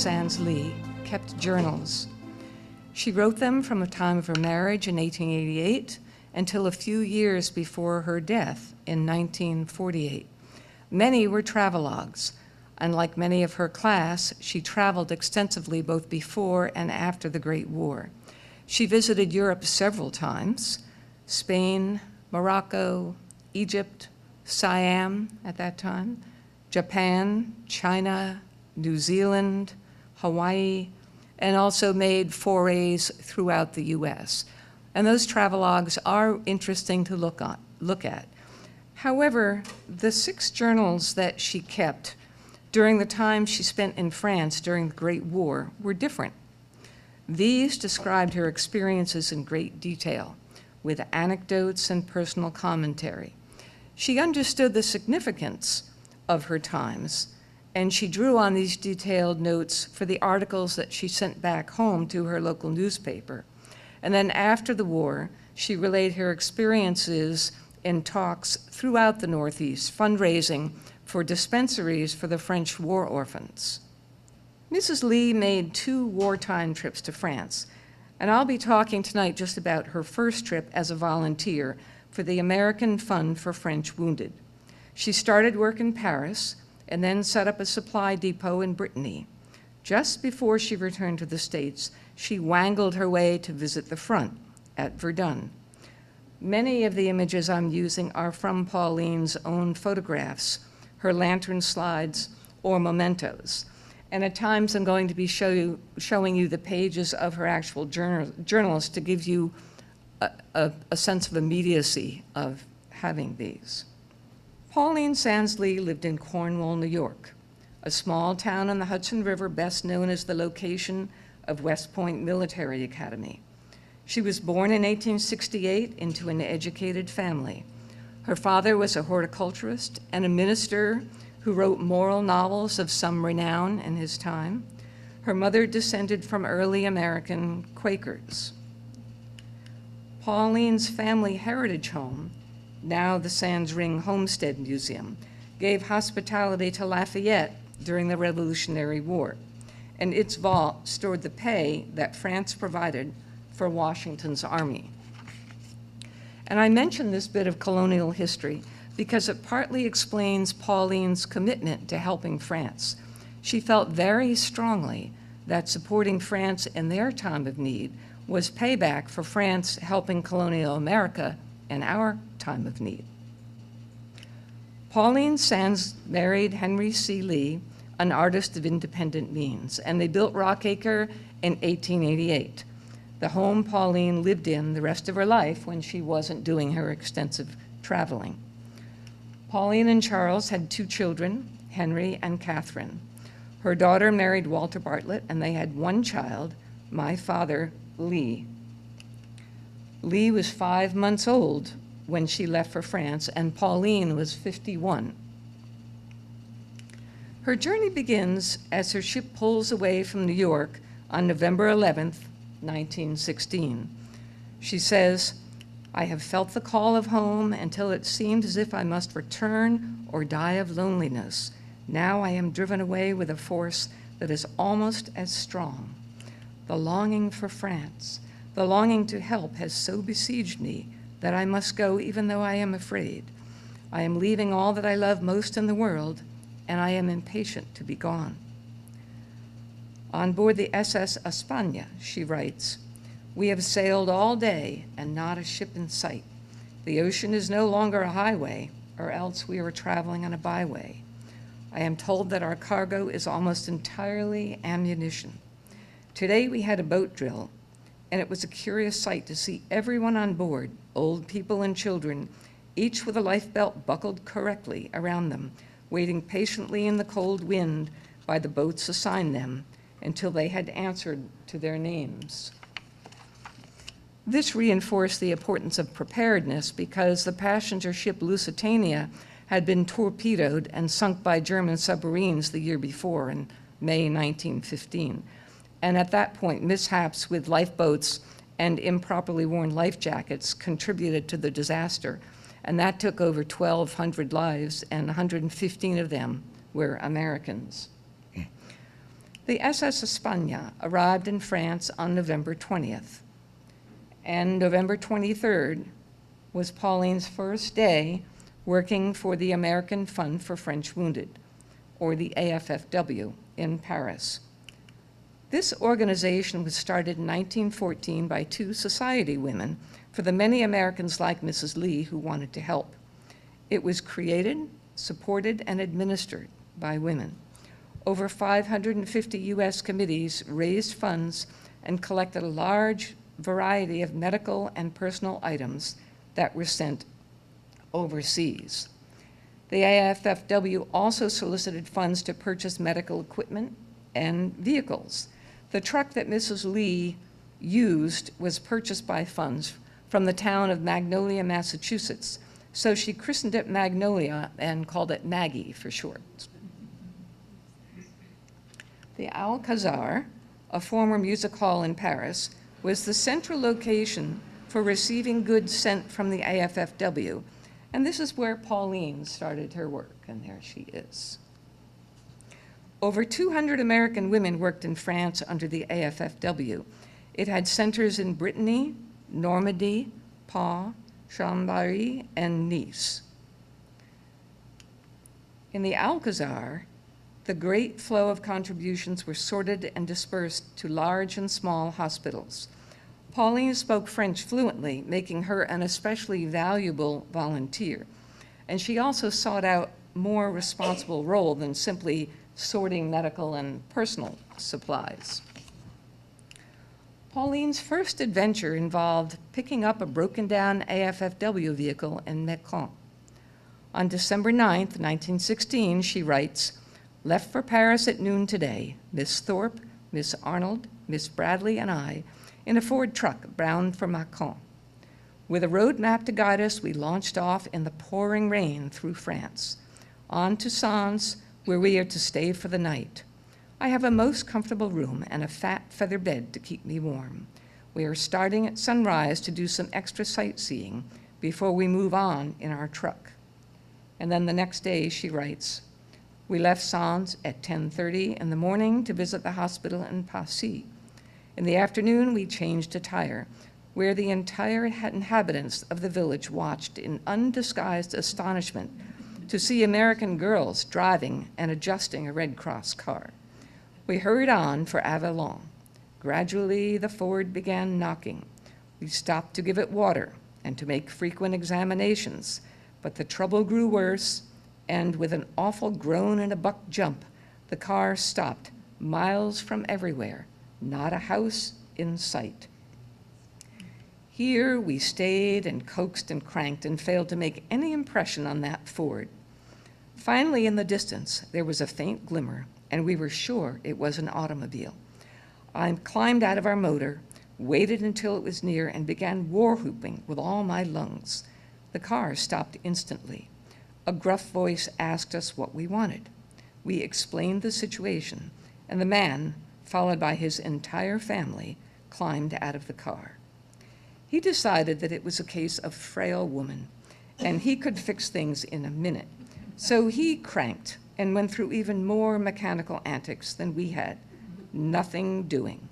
Sands Lee kept journals. She wrote them from the time of her marriage in 1888 until a few years before her death in 1948. Many were travelogues. Unlike many of her class, she traveled extensively both before and after the Great War. She visited Europe several times: Spain, Morocco, Egypt, Siam at that time, Japan, China, New Zealand, Hawaii, and also made forays throughout the US. And those travelogues are interesting to look at. However, the 6 journals that she kept during the time she spent in France during the Great War were different. These described her experiences in great detail, with anecdotes and personal commentary. She understood the significance of her times, and she drew on these detailed notes for the articles that she sent back home to her local newspaper. And then after the war, she relayed her experiences in talks throughout the Northeast, fundraising for dispensaries for the French war orphans. Mrs. Lee made 2 wartime trips to France, and I'll be talking tonight just about her first trip as a volunteer for the American Fund for French Wounded. She started work in Paris and then set up a supply depot in Brittany. Just before she returned to the States, she wangled her way to visit the front at Verdun. Many of the images I'm using are from Pauline's own photographs, her lantern slides, or mementos. And at times I'm going to be showing you the pages of her actual journals to give you a sense of immediacy of having these. Pauline Sands Lee lived in Cornwall, New York, a small town on the Hudson River best known as the location of West Point Military Academy. She was born in 1868 into an educated family. Her father was a horticulturist and a minister who wrote moral novels of some renown in his time. Her mother descended from early American Quakers. Pauline's family heritage home, now the Sands Ring Homestead Museum, gave hospitality to Lafayette during the Revolutionary War, and its vault stored the pay that France provided for Washington's army. And I mention this bit of colonial history because it partly explains Pauline's commitment to helping France. She felt very strongly that supporting France in their time of need was payback for France helping colonial America in our time of need. Pauline Sands married Henry C. Lee, an artist of independent means, and they built Rock Acre in 1888. The home Pauline lived in the rest of her life when she wasn't doing her extensive traveling. Pauline and Charles had 2 children, Henry and Catherine. Her daughter married Walter Bartlett, and they had 1 child, my father, Lee. Lee was 5 months old when she left for France, and Pauline was 51. Her journey begins as her ship pulls away from New York on November 11th, 1916. She says, "I have felt the call of home until it seemed as if I must return or die of loneliness. Now I am driven away with a force that is almost as strong. The longing for France, the longing to help has so besieged me that I must go even though I am afraid. I am leaving all that I love most in the world, and I am impatient to be gone." On board the SS España, she writes, "We have sailed all day and not a ship in sight. The ocean is no longer a highway, or else we are traveling on a byway. I am told that our cargo is almost entirely ammunition. Today we had a boat drill, and it was a curious sight to see everyone on board, old people and children, each with a life belt buckled correctly around them, waiting patiently in the cold wind by the boats assigned them until they had answered to their names." This reinforced the importance of preparedness because the passenger ship Lusitania had been torpedoed and sunk by German submarines the year before in May 1915. And at that point, mishaps with lifeboats and improperly worn life jackets contributed to the disaster. And that took over 1,200 lives, and 115 of them were Americans. The SS España arrived in France on November 20th, and November 23rd was Pauline's first day working for the American Fund for French Wounded, or the AFFW, in Paris. This organization was started in 1914 by two society women for the many Americans like Mrs. Lee who wanted to help. It was created, supported, and administered by women. Over 550 U.S. committees raised funds and collected a large variety of medical and personal items that were sent overseas. The AFFW also solicited funds to purchase medical equipment and vehicles. The truck that Mrs. Lee used was purchased by funds from the town of Magnolia, Massachusetts, so she christened it Magnolia and called it Maggie for short. The Alcazar, a former music hall in Paris, was the central location for receiving goods sent from the AFFW, and this is where Pauline started her work, and there she is. Over 200 American women worked in France under the AFFW. It had centers in Brittany, Normandy, Pau, Chambéry, and Nice. In the Alcazar, the great flow of contributions were sorted and dispersed to large and small hospitals. Pauline spoke French fluently, making her an especially valuable volunteer. And she also sought out more responsible role than simply sorting medical and personal supplies. Pauline's first adventure involved picking up a broken-down AFFW vehicle in Mâcon. On December 9th, 1916, she writes, "Left for Paris at noon today, Miss Thorpe, Miss Arnold, Miss Bradley, and I, in a Ford truck bound for Mâcon. With a road map to guide us, we launched off in the pouring rain through France, on to Sens, where we are to stay for the night. I have a most comfortable room and a fat feather bed to keep me warm. We are starting at sunrise to do some extra sightseeing before we move on in our truck." And then the next day she writes, "We left Sens at 10:30 in the morning to visit the hospital in Passy. In the afternoon, we changed attire, where the entire inhabitants of the village watched in undisguised astonishment to see American girls driving and adjusting a Red Cross car. We hurried on for Avallon. Gradually, the Ford began knocking. We stopped to give it water and to make frequent examinations, but the trouble grew worse, and with an awful groan and a buck jump, the car stopped miles from everywhere, not a house in sight. Here we stayed and coaxed and cranked and failed to make any impression on that Ford. Finally, in the distance, there was a faint glimmer, and we were sure it was an automobile. I climbed out of our motor, waited until it was near, and began war-whooping with all my lungs. The car stopped instantly. A gruff voice asked us what we wanted. We explained the situation, and the man, followed by his entire family, climbed out of the car. He decided that it was a case of frail woman, and he could fix things in a minute. So he cranked and went through even more mechanical antics than we had, nothing doing.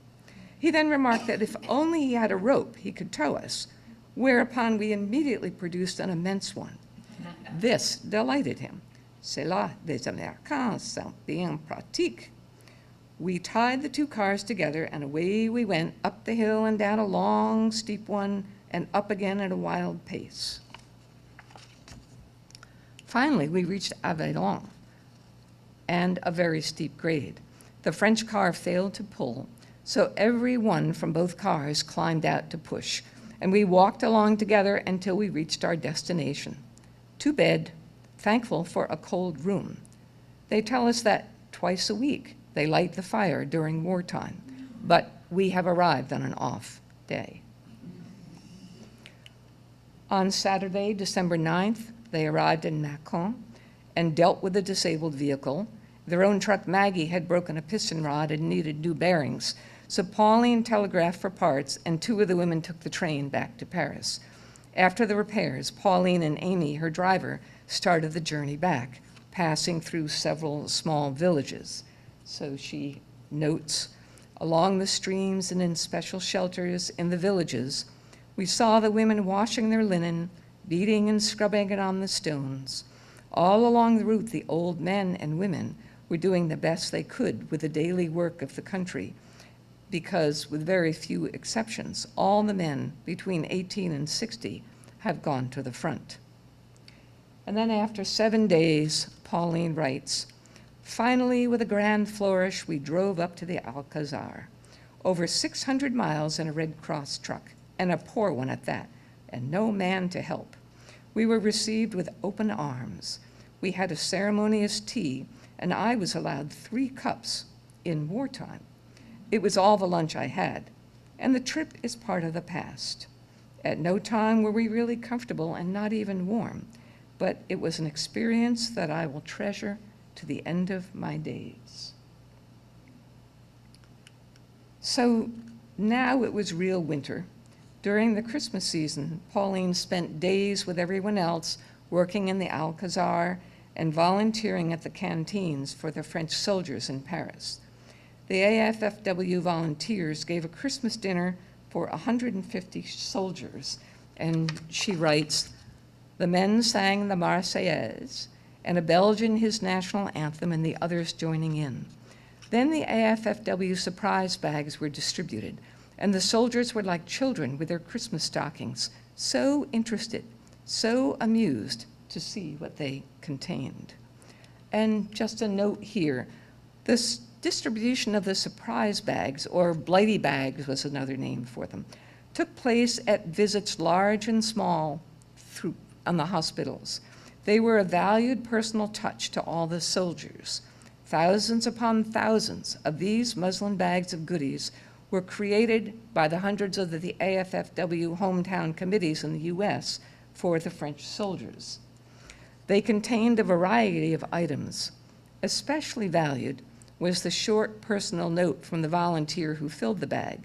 He then remarked that if only he had a rope, he could tow us, whereupon we immediately produced an immense one. This delighted him. C'est là, les Américains sont bien pratiques. We tied the two cars together, and away we went up the hill and down a long, steep one, and up again at a wild pace. Finally, we reached Avallon and a very steep grade. The French car failed to pull, so everyone from both cars climbed out to push, and we walked along together until we reached our destination. To bed, thankful for a cold room. They tell us that twice a week they light the fire during wartime, but we have arrived on an off day. On Saturday, December 9th, they arrived in Mâcon and dealt with a disabled vehicle. Their own truck, Maggie, had broken a piston rod and needed new bearings, so Pauline telegraphed for parts, and two of the women took the train back to Paris. After the repairs, Pauline and Amy, her driver, started the journey back, passing through several small villages. So she notes. Along the streams and in special shelters in the villages, we saw the women washing their linen, beating and scrubbing it on the stones. All along the route, the old men and women were doing the best they could with the daily work of the country, because with very few exceptions, all the men between 18 and 60 have gone to the front. And then after 7 days, Pauline writes, finally, with a grand flourish, we drove up to the Alcazar. Over 600 miles in a Red Cross truck, and a poor one at that, and no man to help. We were received with open arms. We had a ceremonious tea, and I was allowed 3 cups in wartime. It was all the lunch I had, and the trip is part of the past. At no time were we really comfortable and not even warm, but it was an experience that I will treasure to the end of my days. So now it was real winter. During the Christmas season, Pauline spent days with everyone else working in the Alcazar and volunteering at the canteens for the French soldiers in Paris. The AFFW volunteers gave a Christmas dinner for 150 soldiers, and she writes, the men sang the Marseillaise, and a Belgian his national anthem, and the others joining in. Then the AFFW surprise bags were distributed, and the soldiers were like children with their Christmas stockings, so interested, so amused to see what they contained. And just a note here, this distribution of the surprise bags, or blighty bags was another name for them, took place at visits large and small on the hospitals. They were a valued personal touch to all the soldiers. Thousands upon thousands of these muslin bags of goodies were created by the hundreds of the AFFW hometown committees in the US for the French soldiers. They contained a variety of items. Especially valued was the short personal note from the volunteer who filled the bag.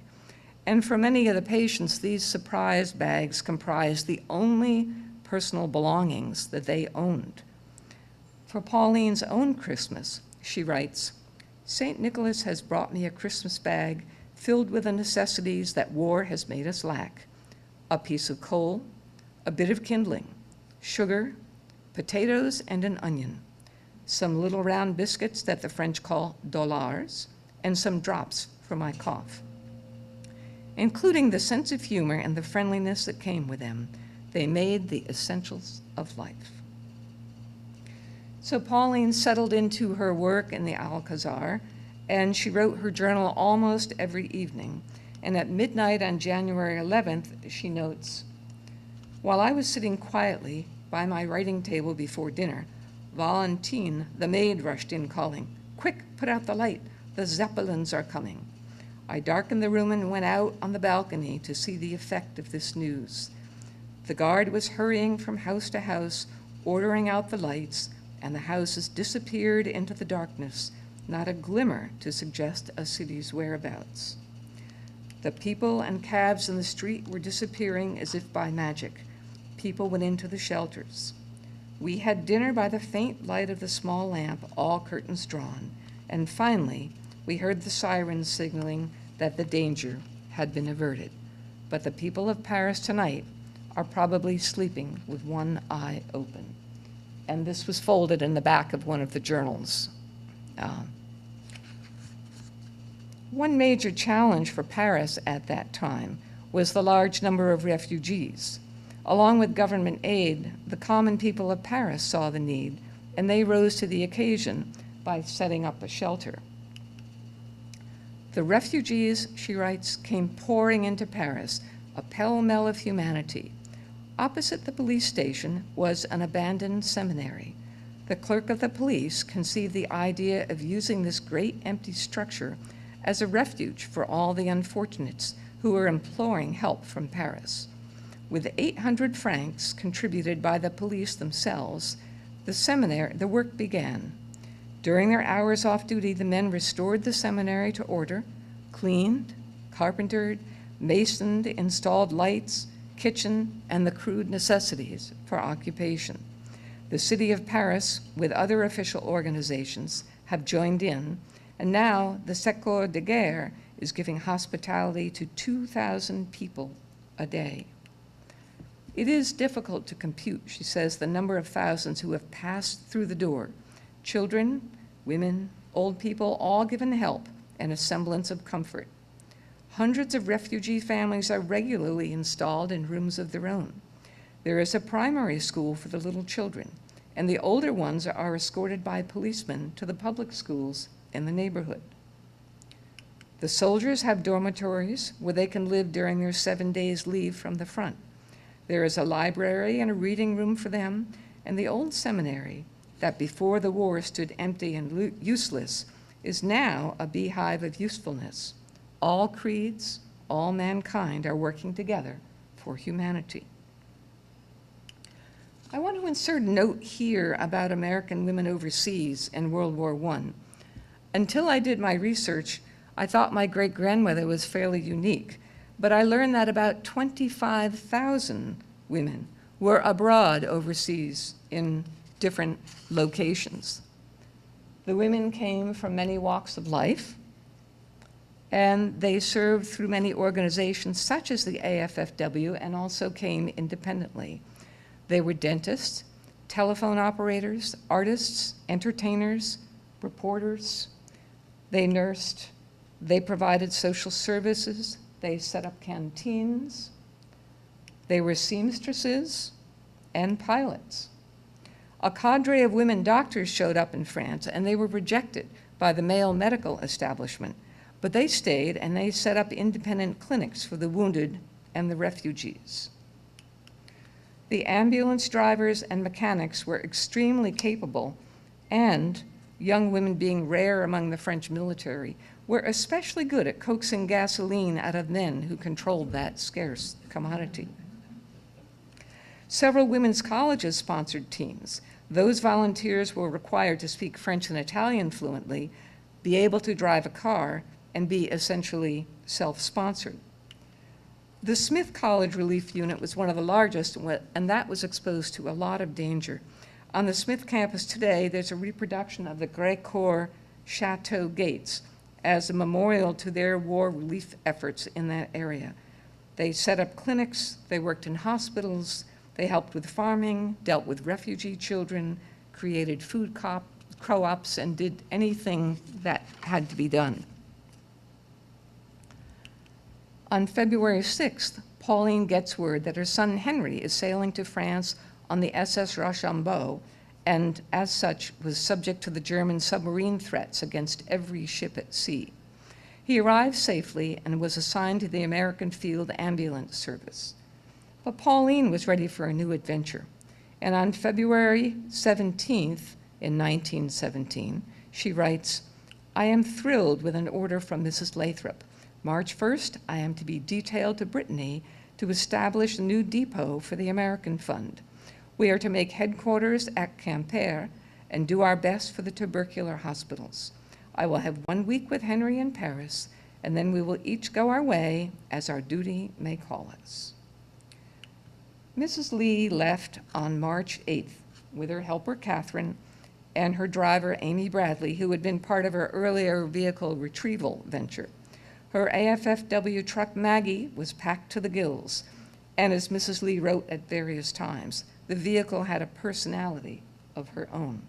And for many of the patients, these surprise bags comprised the only personal belongings that they owned. For Pauline's own Christmas, she writes, St. Nicholas has brought me a Christmas bag filled with the necessities that war has made us lack. A piece of coal, a bit of kindling, sugar, potatoes, and an onion, some little round biscuits that the French call dollars, and some drops for my cough. Including the sense of humor and the friendliness that came with them, they made the essentials of life. So Pauline settled into her work in the Alcazar, and she wrote her journal almost every evening. And at midnight on January 11th, she notes, while I was sitting quietly by my writing table before dinner, Valentine, the maid, rushed in calling, quick, put out the light, the Zeppelins are coming. I darkened the room and went out on the balcony to see the effect of this news. The guard was hurrying from house to house, ordering out the lights, and the houses disappeared into the darkness, not a glimmer to suggest a city's whereabouts. The people and cabs in the street were disappearing as if by magic. People went into the shelters. We had dinner by the faint light of the small lamp, all curtains drawn, and finally we heard the sirens signaling that the danger had been averted. But the people of Paris tonight are probably sleeping with one eye open. And this was folded in the back of one of the journals. One major challenge for Paris at that time was the large number of refugees. Along with government aid, the common people of Paris saw the need, and they rose to the occasion by setting up a shelter. The refugees, she writes, came pouring into Paris, a pell-mell of humanity. Opposite the police station was an abandoned seminary. The clerk of the police conceived the idea of using this great empty structure as a refuge for all the unfortunates who were imploring help from Paris. With 800 francs contributed by the police themselves, the work began. During their hours off duty, the men restored the seminary to order, cleaned, carpentered, masoned, installed lights, kitchen, and the crude necessities for occupation. The city of Paris, with other official organizations, have joined in, And now the Secours de Guerre is giving hospitality to 2,000 people a day. It is difficult to compute, she says, the number of thousands who have passed through the door. Children, women, old people, all given help and a semblance of comfort. Hundreds of refugee families are regularly installed in rooms of their own. There is a primary school for the little children, and the older ones are escorted by policemen to the public schools in the neighborhood. The soldiers have dormitories where they can live during their 7 days leave from the front. There is a library and a reading room for them, and the old seminary that before the war stood empty and useless is now a beehive of usefulness. All creeds, all mankind are working together for humanity. I want to insert a note here about American women overseas in World War I. Until I did my research, I thought my great-grandmother was fairly unique, but I learned that about 25,000 women were abroad overseas in different locations. The women came from many walks of life, and they served through many organizations such as the AFFW and also came independently. They were dentists, telephone operators, artists, entertainers, reporters. They nursed, they provided social services, they set up canteens, they were seamstresses and pilots. A cadre of women doctors showed up in France, and they were rejected by the male medical establishment, but they stayed and they set up independent clinics for the wounded and the refugees. The ambulance drivers and mechanics were extremely capable, and young women, being rare among the French military, were especially good at coaxing gasoline out of men who controlled that scarce commodity. Several women's colleges sponsored teams. Those volunteers were required to speak French and Italian fluently, be able to drive a car, and be essentially self-sponsored. The Smith College Relief Unit was one of the largest, and that was exposed to a lot of danger. On the Smith campus today, there's a reproduction of the Grecourt Chateau gates as a memorial to their war relief efforts in that area. They set up clinics, they worked in hospitals, they helped with farming, dealt with refugee children, created food co-ops, and did anything that had to be done. On February 6th, Pauline gets word that her son Henry is sailing to France on the SS Rochambeau, and as such was subject to the German submarine threats against every ship at sea. He arrived safely and was assigned to the American Field Ambulance Service. But Pauline was ready for a new adventure, and on February 17th, in 1917, she writes, "I am thrilled with an order from Mrs. Lathrop. March 1st, I am to be detailed to Brittany to establish a new depot for the American Fund. We are to make headquarters at Quimper and do our best for the tubercular hospitals. I will have 1 week with Henry in Paris, and then we will each go our way as our duty may call us." Mrs. Lee left on March 8th with her helper, Catherine, and her driver, Amy Bradley, who had been part of her earlier vehicle retrieval venture. Her AFFW truck, Maggie, was packed to the gills, and as Mrs. Lee wrote at various times, the vehicle had a personality of her own.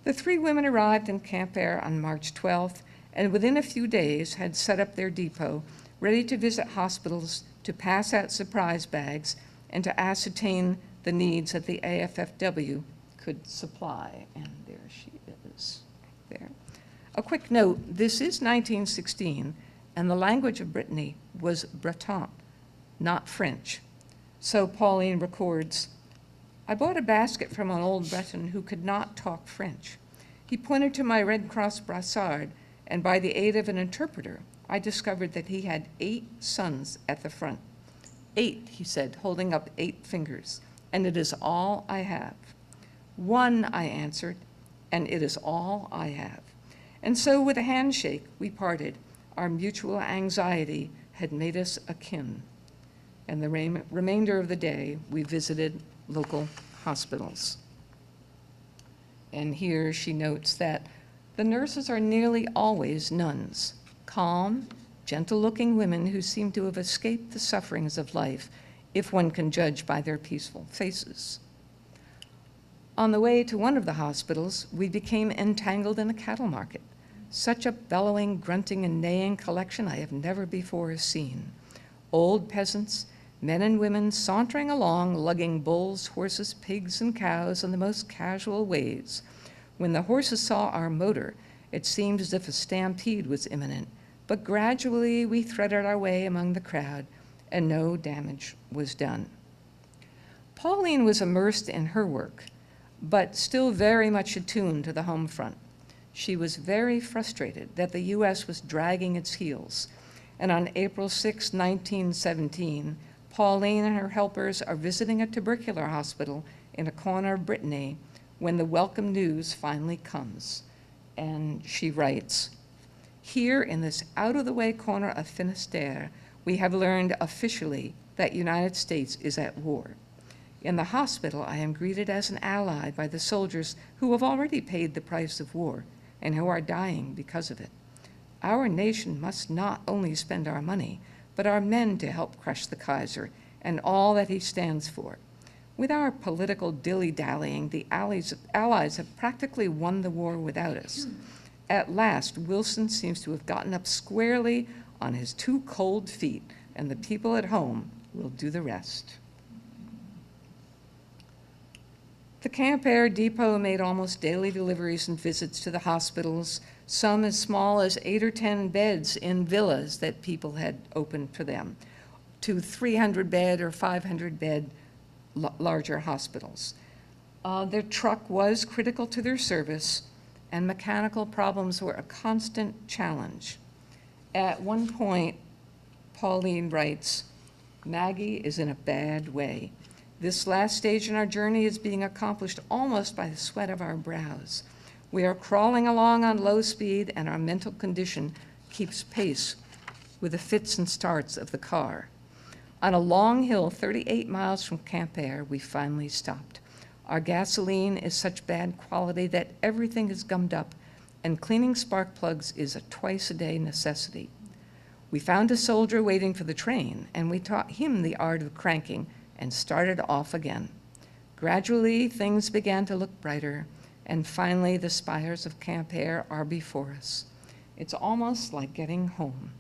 The 3 women arrived in Quimper on March 12th, and within a few days had set up their depot, ready to visit hospitals, to pass out surprise bags, and to ascertain the needs that the AFFW could supply. And there she is, there. A quick note, this is 1916, and the language of Brittany was Breton, not French. So Pauline records, "I bought a basket from an old Breton who could not talk French. He pointed to my Red Cross brassard, and by the aid of an interpreter, I discovered that he had 8 sons at the front. 8, he said, holding up 8 fingers, and it is all I have. 1, I answered, and it is all I have. And so with a handshake, we parted. Our mutual anxiety had made us akin. And the remainder of the day, we visited local hospitals." And here she notes that The nurses are nearly always nuns, calm, gentle-looking women who seem to have escaped the sufferings of life, if one can judge by their peaceful faces. On the way to one of the hospitals, we became entangled in a cattle market. Such a bellowing, grunting, and neighing collection I have never before seen. Old peasants, men and women sauntering along, lugging bulls, horses, pigs, and cows in the most casual ways. When the horses saw our motor, it seemed as if a stampede was imminent, but gradually we threaded our way among the crowd, and no damage was done. Pauline was immersed in her work, but still very much attuned to the home front. She was very frustrated that the U.S. was dragging its heels, and on April 6, 1917, Pauline and her helpers are visiting a tubercular hospital in a corner of Brittany when the welcome news finally comes. And she writes, "Here in this out-of-the-way corner of Finisterre, we have learned officially that United States is at war. In the hospital, I am greeted as an ally by the soldiers who have already paid the price of war and who are dying because of it. Our nation must not only spend our money, but our men to help crush the Kaiser and all that he stands for. With our political dilly-dallying, the Allies have practically won the war without us. At last, Wilson seems to have gotten up squarely on his 2 cold feet, and the people at home will do the rest." The Camp Air Depot made almost daily deliveries and visits to the hospitals, some as small as 8 or 10 beds in villas that people had opened for them, to 300-bed or 500-bed larger hospitals. Their truck was critical to their service, and mechanical problems were a constant challenge. At one point, Pauline writes, "Maggie is in a bad way. This last stage in our journey is being accomplished almost by the sweat of our brows. We are crawling along on low speed, and our mental condition keeps pace with the fits and starts of the car. On a long hill 38 miles from Camp Air, we finally stopped. Our gasoline is such bad quality that everything is gummed up, and cleaning spark plugs is a twice-a-day necessity. We found a soldier waiting for the train, and we taught him the art of cranking and started off again. Gradually, things began to look brighter, and finally the spires of Camp Air are before us. It's almost like getting home."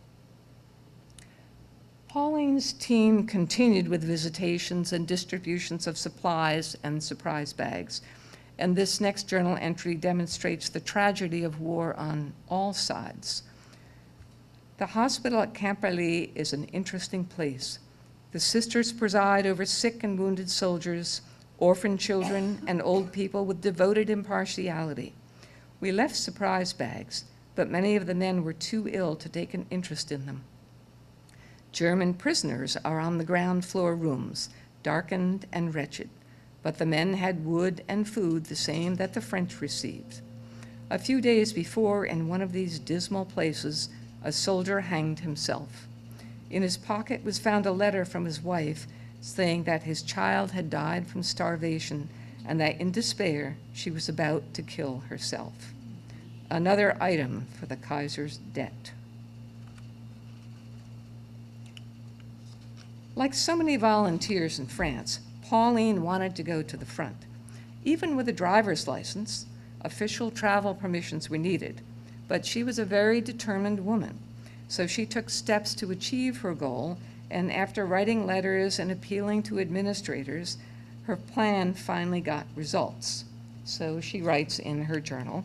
Pauline's team continued with visitations and distributions of supplies and surprise bags, and this next journal entry demonstrates the tragedy of war on all sides. The hospital at Camp Air is an interesting place. The sisters preside over sick and wounded soldiers, orphan children, and old people with devoted impartiality. We left surprise bags, but many of the men were too ill to take an interest in them. German prisoners are on the ground floor rooms, darkened and wretched, but the men had wood and food the same that the French received. A few days before, in one of these dismal places, a soldier hanged himself. In his pocket was found a letter from his wife saying that his child had died from starvation and that in despair she was about to kill herself. Another item for the Kaiser's debt. Like so many volunteers in France, Pauline wanted to go to the front. Even with a driver's license, official travel permissions were needed, but she was a very determined woman. So she took steps to achieve her goal, and after writing letters and appealing to administrators, her plan finally got results. So she writes in her journal,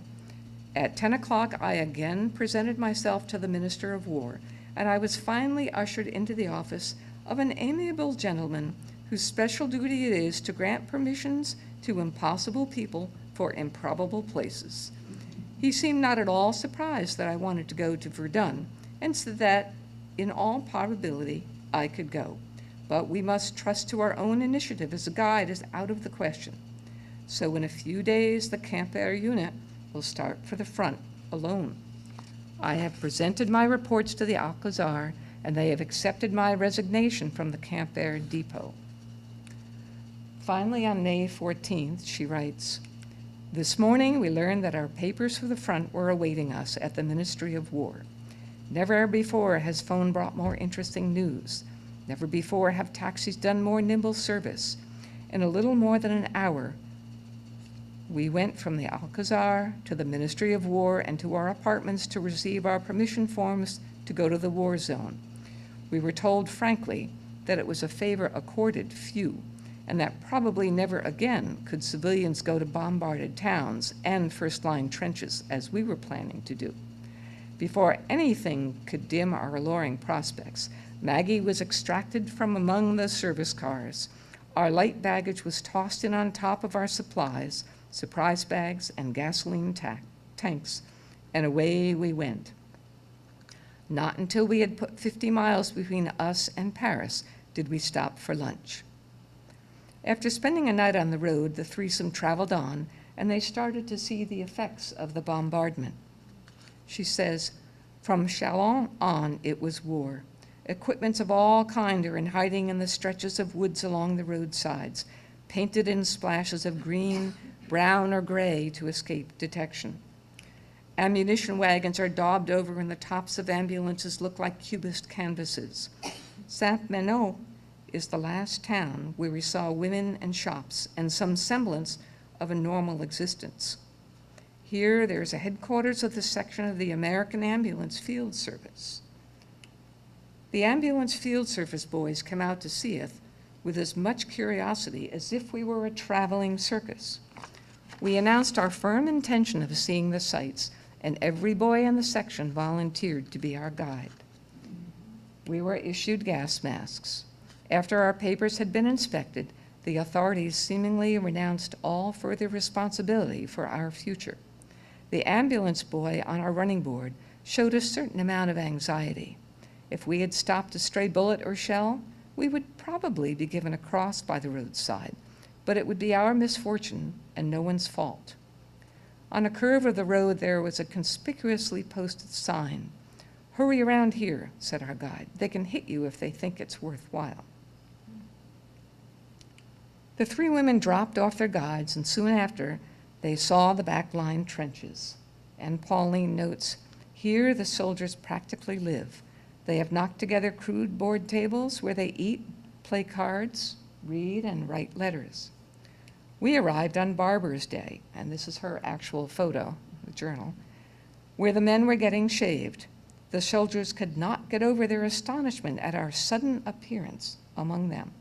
"At 10 o'clock, I again presented myself to the Minister of War, and I was finally ushered into the office of an amiable gentleman whose special duty it is to grant permissions to impossible people for improbable places. He seemed not at all surprised that I wanted to go to Verdun, and said that, in all probability, I could go. But we must trust to our own initiative, as a guide is out of the question. So in a few days, the Camp Air unit will start for the front alone. I have presented my reports to the Alcazar, and they have accepted my resignation from the Camp Air Depot." Finally, on May 14th, she writes, This morning, we learned that our papers for the front were awaiting us at the Ministry of War. Never before has phone brought more interesting news. Never before have taxis done more nimble service. In a little more than an hour, we went from the Alcazar to the Ministry of War and to our apartments to receive our permission forms to go to the war zone. We were told frankly that it was a favor accorded few, and that probably never again could civilians go to bombarded towns and first-line trenches as we were planning to do. Before anything could dim our alluring prospects, Maggie was extracted from among the service cars. Our light baggage was tossed in on top of our supplies, surprise bags and gasoline tanks, and away we went. Not until we had put 50 miles between us and Paris did we stop for lunch. After spending a night on the road, the threesome traveled on, and they started to see the effects of the bombardment. She says, "From Chalon on, it was war. Equipments of all kinds are in hiding in the stretches of woods along the roadsides, painted in splashes of green, brown, or gray to escape detection. Ammunition wagons are daubed over, and the tops of ambulances look like cubist canvases. Saint-Menot is the last town where we saw women and shops and some semblance of a normal existence. Here, there's a headquarters of the section of the American Ambulance Field Service. The Ambulance Field Service boys come out to see us with as much curiosity as if we were a traveling circus. We announced our firm intention of seeing the sights, and every boy in the section volunteered to be our guide. We were issued gas masks. After our papers had been inspected, the authorities seemingly renounced all further responsibility for our future. The ambulance boy on our running board showed a certain amount of anxiety. If we had stopped a stray bullet or shell, we would probably be given a cross by the roadside, but it would be our misfortune and no one's fault. On a curve of the road, there was a conspicuously posted sign. "Hurry around here," said our guide. "They can hit you if they think it's worthwhile." The three women dropped off their guides, and soon after, they saw the backline trenches. And Pauline notes, "Here the soldiers practically live. They have knocked together crude board tables where they eat, play cards, read, and write letters." We arrived on Barber's Day, and this is her actual photo, the journal, where the men were getting shaved. The soldiers could not get over their astonishment at our sudden appearance among them.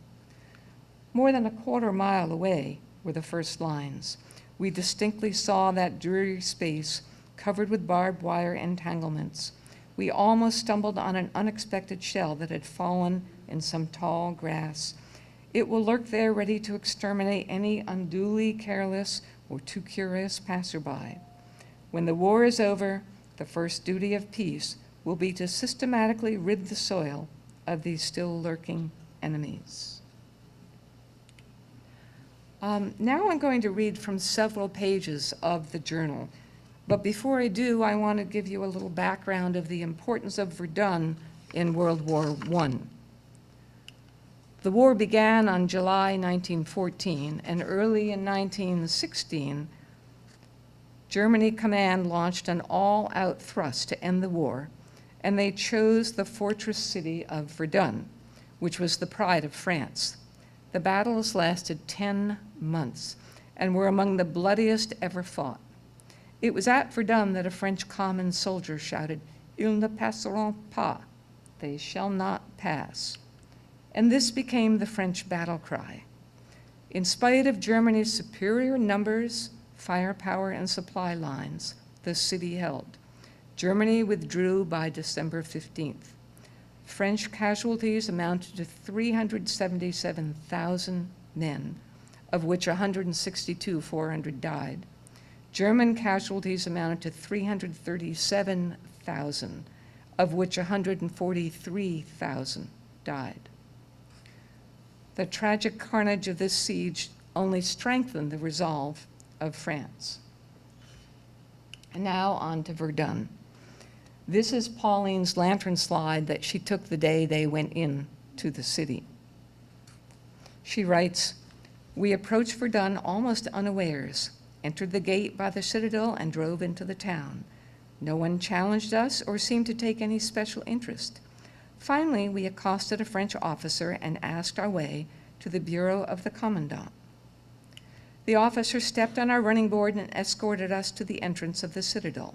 More than a quarter mile away were the first lines. We distinctly saw that dreary space covered with barbed wire entanglements. We almost stumbled on an unexpected shell that had fallen in some tall grass. It will lurk there ready to exterminate any unduly careless or too curious passerby. When the war is over, the first duty of peace will be to systematically rid the soil of these still lurking enemies. Now I'm going to read from several pages of the journal. But before I do, I want to give you a little background of the importance of Verdun in World War I. The war began on July 1914, and early in 1916, Germany Command launched an all-out thrust to end the war, and they chose the fortress city of Verdun, which was the pride of France. The battles lasted 10 months and were among the bloodiest ever fought. It was at Verdun that a French common soldier shouted, "Ils ne passeront pas," they shall not pass. And this became the French battle cry. In spite of Germany's superior numbers, firepower, and supply lines, the city held. Germany withdrew by December 15th. French casualties amounted to 377,000 men, of which 162,400 died. German casualties amounted to 337,000, of which 143,000 died. The tragic carnage of this siege only strengthened the resolve of France. And now on to Verdun. This is Pauline's lantern slide that she took the day they went in to the city. She writes, "We approached Verdun almost unawares. entered the gate by the citadel, and drove into the town. No one challenged us or seemed to take any special interest. Finally, we accosted a French officer and asked our way to the bureau of the commandant. The officer stepped on our running board and escorted us to the entrance of the citadel.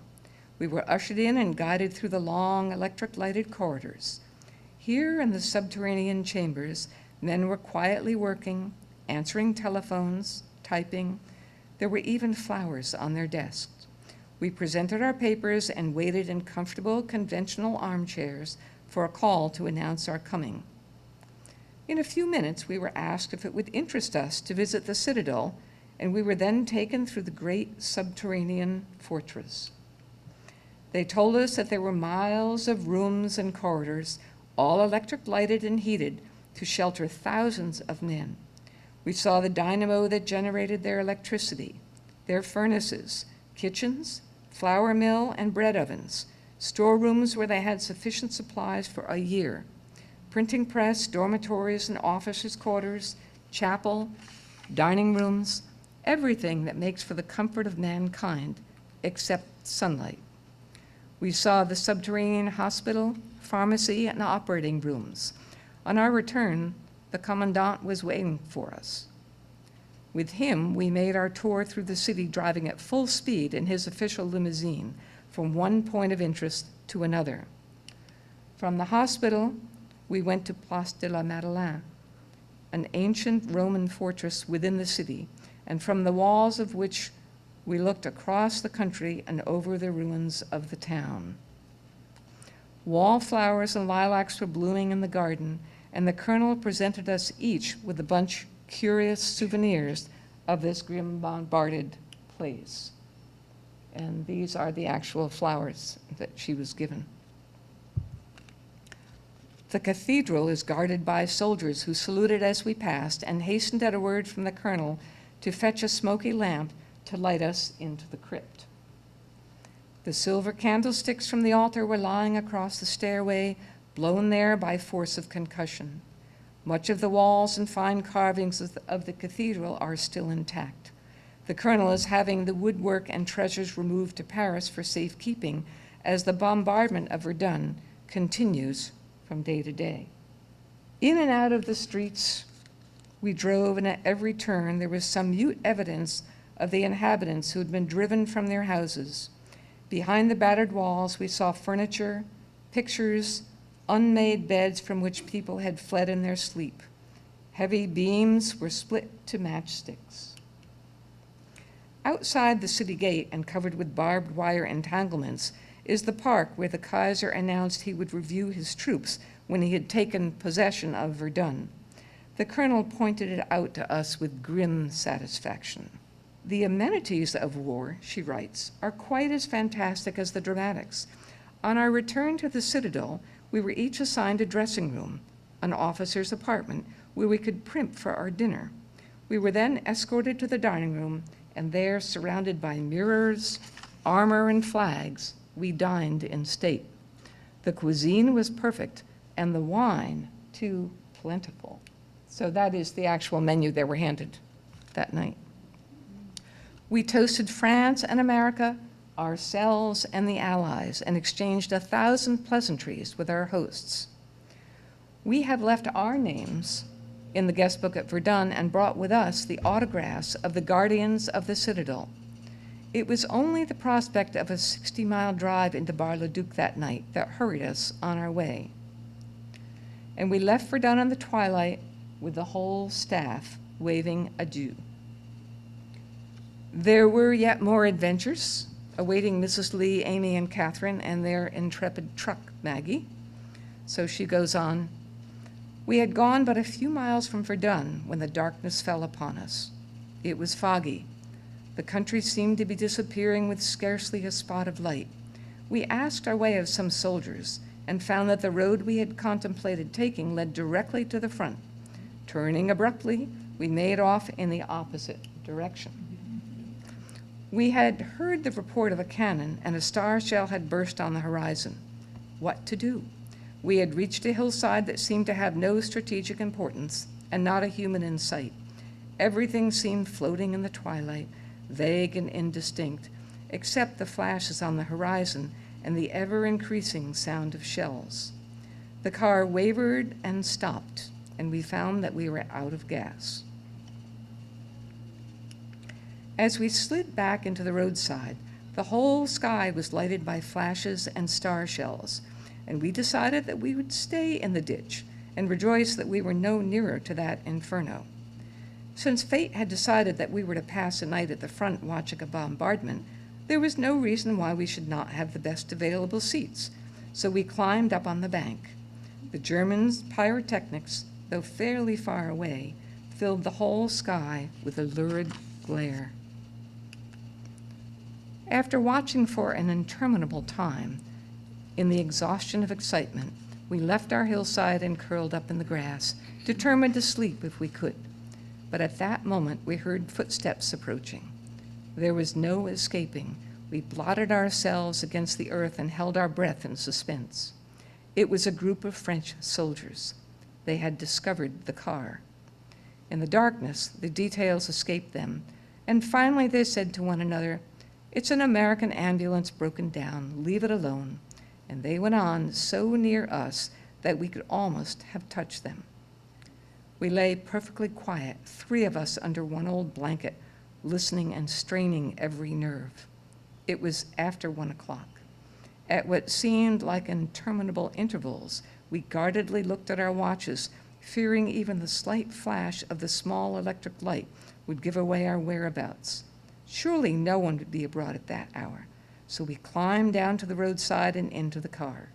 We were ushered in and guided through the long electric-lighted corridors. Here in the subterranean chambers, men were quietly working, answering telephones, typing. There were even flowers on their desks. We presented our papers and waited in comfortable, conventional armchairs for a call to announce our coming. In a few minutes, we were asked if it would interest us to visit the citadel, and we were then taken through the great subterranean fortress. They told us that there were miles of rooms and corridors, all electric lighted and heated, to shelter thousands of men. We saw the dynamo that generated their electricity, their furnaces, kitchens, flour mill, and bread ovens, storerooms where they had sufficient supplies for a year, printing press, dormitories and officers' quarters, chapel, dining rooms, everything that makes for the comfort of mankind except sunlight. We saw the subterranean hospital, pharmacy, and operating rooms. On our return, the commandant was waiting for us. With him, we made our tour through the city, driving at full speed in his official limousine from one point of interest to another. From the hospital, we went to Place de la Madeleine, an ancient Roman fortress within the city, and from the walls of which we looked across the country and over the ruins of the town. Wallflowers and lilacs were blooming in the garden, and the colonel presented us each with a bunch curious souvenirs of this grim bombarded place. And these are the actual flowers that she was given. The cathedral is guarded by soldiers who saluted as we passed and hastened at a word from the colonel to fetch a smoky lamp to light us into the crypt. The silver candlesticks from the altar were lying across the stairway, blown there by force of concussion. Much of the walls and fine carvings of the cathedral are still intact. The colonel is having the woodwork and treasures removed to Paris for safekeeping as the bombardment of Verdun continues from day to day. In and out of the streets we drove, and at every turn there was some mute evidence of the inhabitants who had been driven from their houses. Behind the battered walls, we saw furniture, pictures, unmade beds from which people had fled in their sleep. Heavy beams were split to matchsticks. Outside the city gate and covered with barbed wire entanglements is the park where the Kaiser announced he would review his troops when he had taken possession of Verdun. The colonel pointed it out to us with grim satisfaction. The amenities of war, she writes, are quite as fantastic as the dramatics. On our return to the citadel, we were each assigned a dressing room, an officer's apartment, where we could primp for our dinner. We were then escorted to the dining room, and there, surrounded by mirrors, armor, and flags, we dined in state. The cuisine was perfect, and the wine, too plentiful. So that is the actual menu they were handed that night. We toasted France and America, ourselves and the Allies, and exchanged 1,000 pleasantries with our hosts. We have left our names in the guest book at Verdun and brought with us the autographs of the guardians of the citadel. It was only the prospect of a 60-mile drive into Bar-le-Duc that night that hurried us on our way. And we left Verdun in the twilight with the whole staff waving adieu. There were yet more adventures awaiting Mrs. Lee, Amy, and Catherine and their intrepid truck, Maggie. So she goes on, "We had gone but a few miles from Verdun when the darkness fell upon us. It was foggy. The country seemed to be disappearing with scarcely a spot of light. We asked our way of some soldiers and found that the road we had contemplated taking led directly to the front. Turning abruptly, we made off in the opposite direction. We had heard the report of a cannon, and a star shell had burst on the horizon. What to do? We had reached a hillside that seemed to have no strategic importance, and not a human in sight. Everything seemed floating in the twilight. vague and indistinct, except the flashes on the horizon and the ever-increasing sound of shells. The car wavered and stopped, and we found that we were out of gas. As we slid back into the roadside, the whole sky was lighted by flashes and star shells, and we decided that we would stay in the ditch and rejoice that we were no nearer to that inferno. Since fate had decided that we were to pass a night at the front watching a bombardment, there was no reason why we should not have the best available seats, so we climbed up on the bank. The Germans' pyrotechnics, though fairly far away, filled the whole sky with a lurid glare. After watching for an interminable time, in the exhaustion of excitement, we left our hillside and curled up in the grass, determined to sleep if we could. But at that moment, we heard footsteps approaching. There was no escaping. We blotted ourselves against the earth and held our breath in suspense. It was a group of French soldiers. They had discovered the car. In the darkness, the details escaped them, and finally they said to one another, "It's an American ambulance broken down. Leave it alone." And they went on so near us that we could almost have touched them. We lay perfectly quiet, three of us under one old blanket, listening and straining every nerve. It was after 1 o'clock. At what seemed like interminable intervals, we guardedly looked at our watches, fearing even the slight flash of the small electric light would give away our whereabouts. Surely no one would be abroad at that hour, so we climbed down to the roadside and into the car.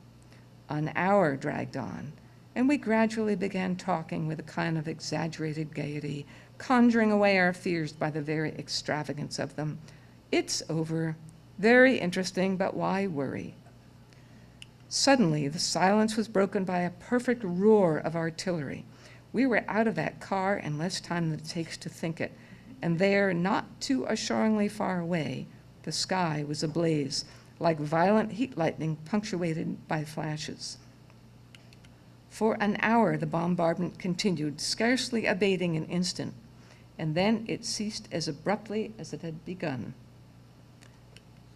An hour dragged on, and we gradually began talking with a kind of exaggerated gaiety, conjuring away our fears by the very extravagance of them. "It's over. Very interesting, but why worry?" Suddenly, the silence was broken by a perfect roar of artillery. We were out of that car in less time than it takes to think it, and there, not too assuringly far away, the sky was ablaze, like violent heat lightning punctuated by flashes. For an hour, the bombardment continued, scarcely abating an instant, and then it ceased as abruptly as it had begun.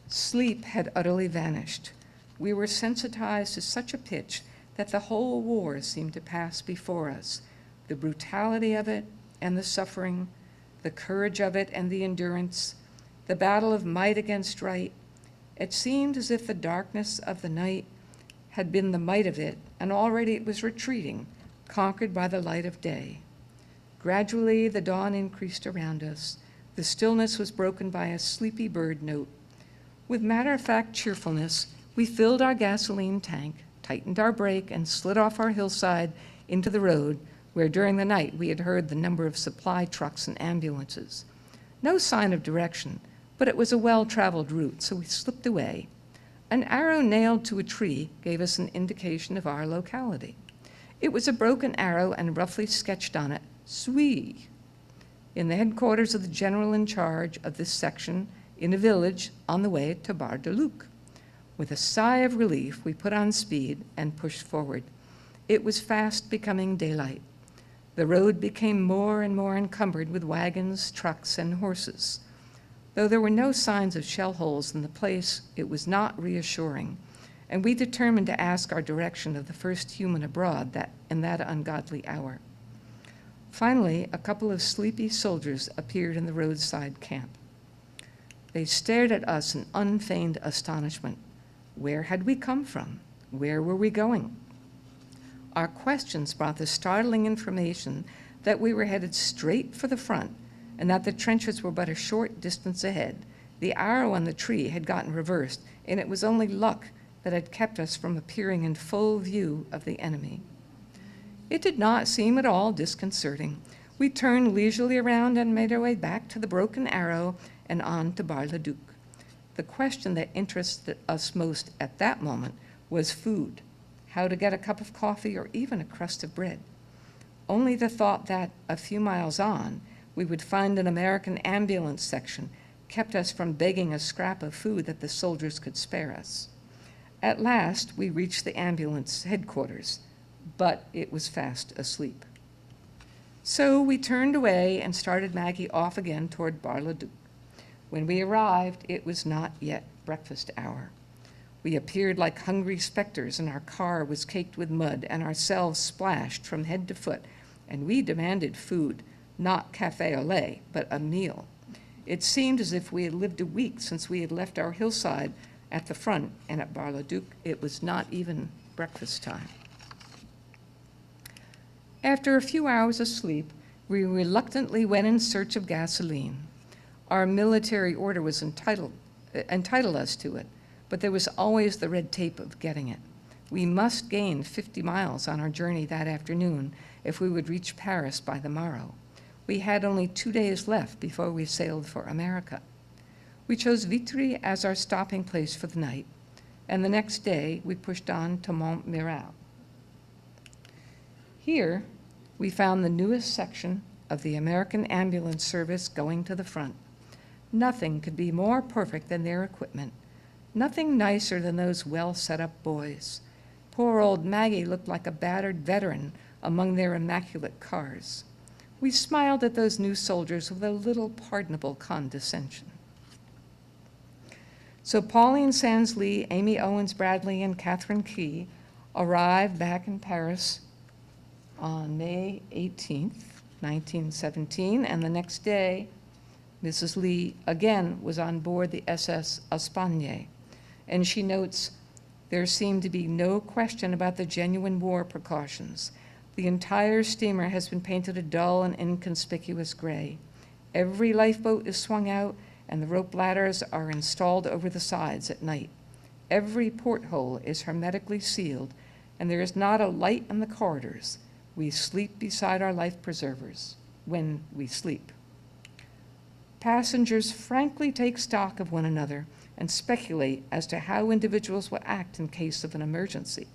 Sleep had utterly vanished. We were sensitized to such a pitch that the whole war seemed to pass before us, the brutality of it and the suffering, the courage of it and the endurance, the battle of might against right. It seemed as if the darkness of the night had been the might of it, and already it was retreating, conquered by the light of day. Gradually, the dawn increased around us. The stillness was broken by a sleepy bird note. With matter-of-fact cheerfulness, we filled our gasoline tank, tightened our brake, and slid off our hillside into the road, where during the night we had heard the number of supply trucks and ambulances. No sign of direction, but it was a well-traveled route, so we slipped away. An arrow nailed to a tree gave us an indication of our locality. It was a broken arrow and roughly sketched on it, "Suis," in the headquarters of the general in charge of this section in a village on the way to Bar-de-Luc. With a sigh of relief, we put on speed and pushed forward. It was fast becoming daylight. The road became more and more encumbered with wagons, trucks, and horses. Though there were no signs of shell holes in the place, it was not reassuring, and we determined to ask our direction of the first human abroad in that ungodly hour. Finally, a couple of sleepy soldiers appeared in the roadside camp. They stared at us in unfeigned astonishment. Where had we come from? Where were we going? Our questions brought the startling information that we were headed straight for the front and that the trenches were but a short distance ahead. The arrow on the tree had gotten reversed, and it was only luck that had kept us from appearing in full view of the enemy. It did not seem at all disconcerting. We turned leisurely around and made our way back to the broken arrow and on to Bar-le-Duc. The question that interested us most at that moment was food, how to get a cup of coffee or even a crust of bread. Only the thought that, a few miles on, we would find an American ambulance section kept us from begging a scrap of food that the soldiers could spare us. At last, we reached the ambulance headquarters, but it was fast asleep. So we turned away and started Maggie off again toward Bar-le-Duc. When we arrived, it was not yet breakfast hour. We appeared like hungry specters, and our car was caked with mud, and ourselves splashed from head to foot, and we demanded food, not café au lait, but a meal. It seemed as if we had lived a week since we had left our hillside at the front, and at Bar-le-Duc, it was not even breakfast time. After a few hours of sleep, we reluctantly went in search of gasoline. Our military order was entitled us to it, but there was always the red tape of getting it. We must gain 50 miles on our journey that afternoon if we would reach Paris by the morrow. We had only 2 days left before we sailed for America. We chose Vitry as our stopping place for the night, and the next day we pushed on to Montmirail. Here, we found the newest section of the American ambulance service going to the front. Nothing could be more perfect than their equipment. Nothing nicer than those well-set-up boys. Poor old Maggie looked like a battered veteran among their immaculate cars. We smiled at those new soldiers with a little pardonable condescension. So Pauline Sands Lee, Amy Owens Bradley, and Catherine Key arrived back in Paris on May 18th, 1917, and the next day, Mrs. Lee again was on board the SS Espagne, and she notes, there seemed to be no question about the genuine war precautions. The entire steamer has been painted a dull and inconspicuous gray. Every lifeboat is swung out, and the rope ladders are installed over the sides at night. Every porthole is hermetically sealed, and there is not a light in the corridors. We sleep beside our life preservers when we sleep. Passengers frankly take stock of one another and speculate as to how individuals will act in case of an emergency.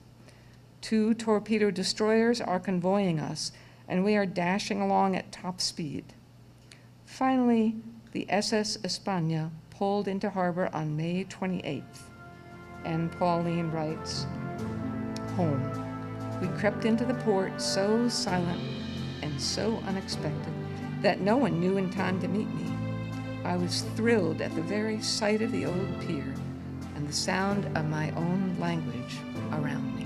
2 torpedo destroyers are convoying us, and we are dashing along at top speed. Finally, the SS Espagne pulled into harbor on May 28th, and Pauline writes, home. We crept into the port so silent and so unexpected that no one knew in time to meet me. I was thrilled at the very sight of the old pier and the sound of my own language around me.